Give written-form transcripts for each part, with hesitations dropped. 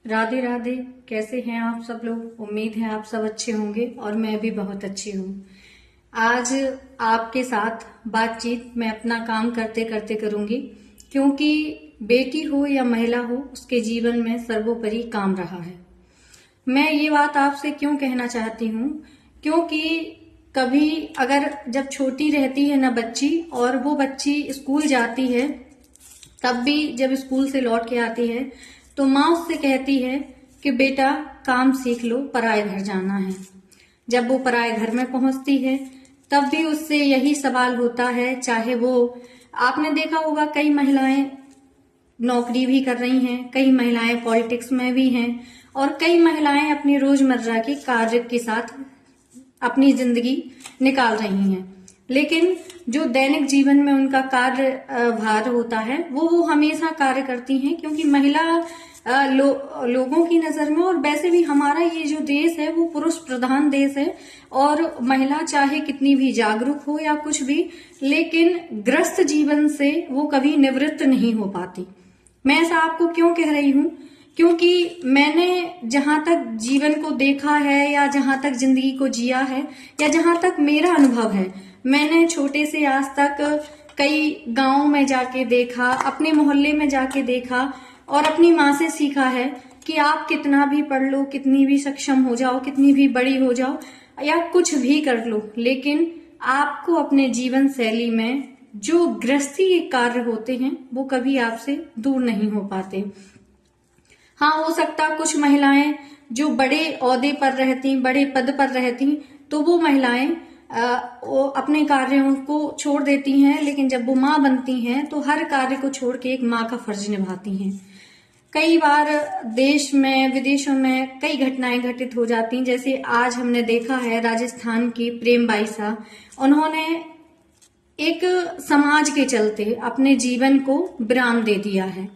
राधे राधे। कैसे हैं आप सब लोग? उम्मीद है आप सब अच्छे होंगे और मैं भी बहुत अच्छी हूँ। आज आपके साथ बातचीत मैं अपना काम करते करते करूंगी, क्योंकि बेटी हो या महिला हो, उसके जीवन में सर्वोपरि काम रहा है। मैं ये बात आपसे क्यों कहना चाहती हूँ, क्योंकि कभी अगर जब छोटी रहती है ना बच्ची, और वो बच्ची स्कूल जाती है, तब भी जब स्कूल से लौट के आती है तो माँ उससे कहती है कि बेटा काम सीख लो, पराए घर जाना है। जब वो पराए घर में पहुंचती है तब भी उससे यही सवाल होता है। चाहे वो, आपने देखा होगा, कई महिलाएं नौकरी भी कर रही हैं, कई महिलाएं पॉलिटिक्स में भी हैं, और कई महिलाएं अपनी रोजमर्रा के कार्य के साथ अपनी जिंदगी निकाल रही हैं। लेकिन जो दैनिक जीवन में उनका कार्य भार होता है वो हमेशा कार्य करती हैं, क्योंकि महिला लोगों की नजर में, और वैसे भी हमारा ये जो देश है वो पुरुष प्रधान देश है, और महिला चाहे कितनी भी जागरूक हो या कुछ भी, लेकिन ग्रस्त जीवन से वो कभी निवृत्त नहीं हो पाती। मैं ऐसा आपको क्यों कह रही हूँ? क्योंकि मैंने जहां तक जीवन को देखा है, या जहां तक जिंदगी को जिया है, या जहां तक मेरा अनुभव है, मैंने छोटे से आज तक कई गांवों में जाके देखा, अपने मोहल्ले में जाके देखा, और अपनी माँ से सीखा है कि आप कितना भी पढ़ लो, कितनी भी सक्षम हो जाओ, कितनी भी बड़ी हो जाओ, या कुछ भी कर लो, लेकिन आपको अपने जीवन शैली में जो गृहस्थी के कार्य होते हैं वो कभी आपसे दूर नहीं हो पाते। हाँ, हो सकता कुछ महिलाएं जो बड़े ओहदे पर रहती, बड़े पद पर रहती, तो वो महिलाएं वो अपने कार्यों को छोड़ देती हैं, लेकिन जब वो माँ बनती हैं तो हर कार्य को छोड़ के एक माँ का फर्ज निभाती हैं। कई बार देश में, विदेशों में कई घटनाएं घटित हो जाती, जैसे आज हमने देखा है राजस्थान की प्रेम बाईसा, उन्होंने एक समाज के चलते अपने जीवन को विराम दे दिया है।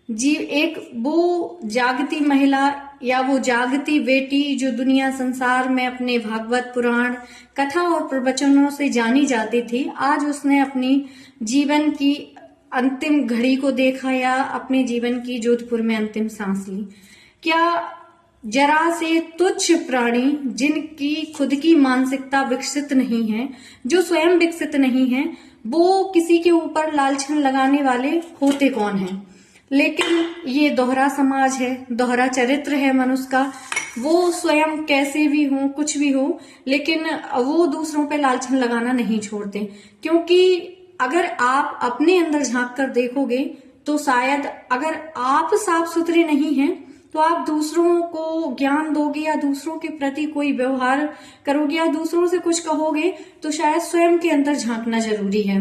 एक वो जागती महिला या वो जागती बेटी जो दुनिया संसार में अपने भागवत पुराण कथा और प्रवचनों से जानी जाती थी, आज उसने अपनी जीवन की अंतिम घड़ी को देखा, या अपने जीवन की जोधपुर में अंतिम सांस ली। क्या जरा से तुच्छ प्राणी, जिनकी खुद की मानसिकता विकसित नहीं है, जो स्वयं विकसित नहीं है, वो किसी के ऊपर लालछन लगाने वाले होते कौन हैं? लेकिन ये दोहरा समाज है, दोहरा चरित्र है मनुष्य का। वो स्वयं कैसे भी हो, कुछ भी हो, लेकिन वो दूसरों पे लालछन लगाना नहीं छोड़ते। क्योंकि अगर आप अपने अंदर झांक कर देखोगे तो शायद, अगर आप साफ सुथरे नहीं हैं तो आप दूसरों को ज्ञान दोगे, या दूसरों के प्रति कोई व्यवहार करोगे, या दूसरों से कुछ कहोगे, तो शायद स्वयं के अंदर झांकना जरूरी है।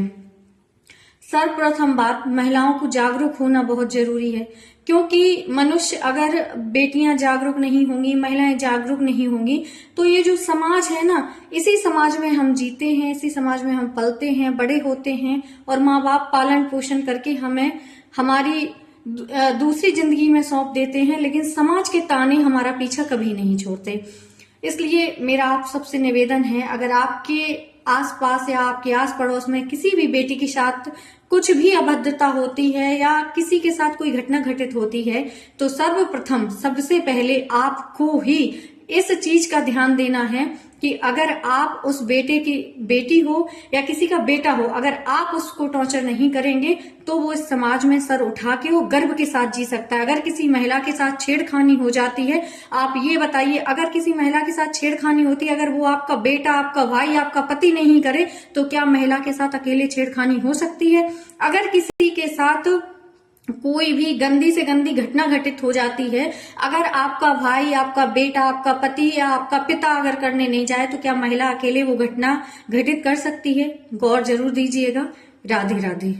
सर्वप्रथम बात, महिलाओं को जागरूक होना बहुत जरूरी है, क्योंकि मनुष्य, अगर बेटियां जागरूक नहीं होंगी, महिलाएं जागरूक नहीं होंगी, तो ये जो समाज है ना, इसी समाज में हम जीते हैं, इसी समाज में हम पलते हैं, बड़े होते हैं, और माँ बाप पालन पोषण करके हमें हमारी दूसरी जिंदगी में सौंप देते हैं, लेकिन समाज के ताने हमारा पीछा कभी नहीं छोड़ते। इसलिए मेरा आप सबसे निवेदन है, अगर आपके आसपास या आपके आस पड़ोस में किसी भी बेटी के साथ कुछ भी अभद्रता होती है, या किसी के साथ कोई घटना घटित होती है, तो सर्वप्रथम सबसे पहले आपको ही इस चीज का ध्यान देना है कि अगर आप उस बेटे की बेटी हो या किसी का बेटा हो, अगर आप उसको टॉर्चर नहीं करेंगे तो वो इस समाज में सर उठा के वो गर्व के साथ जी सकता है। अगर किसी महिला के साथ छेड़खानी हो जाती है, आप ये बताइए, अगर किसी महिला के साथ छेड़खानी होती है, अगर वो आपका बेटा, आपका भाई, आपका पति नहीं करे, तो क्या महिला के साथ अकेले छेड़खानी हो सकती है? अगर किसी के साथ कोई भी गंदी से गंदी घटना घटित हो जाती है, अगर आपका भाई, आपका बेटा, आपका पति या आपका पिता अगर करने नहीं जाए, तो क्या महिला अकेले वो घटना घटित कर सकती है? गौर जरूर दीजिएगा। राधे राधे।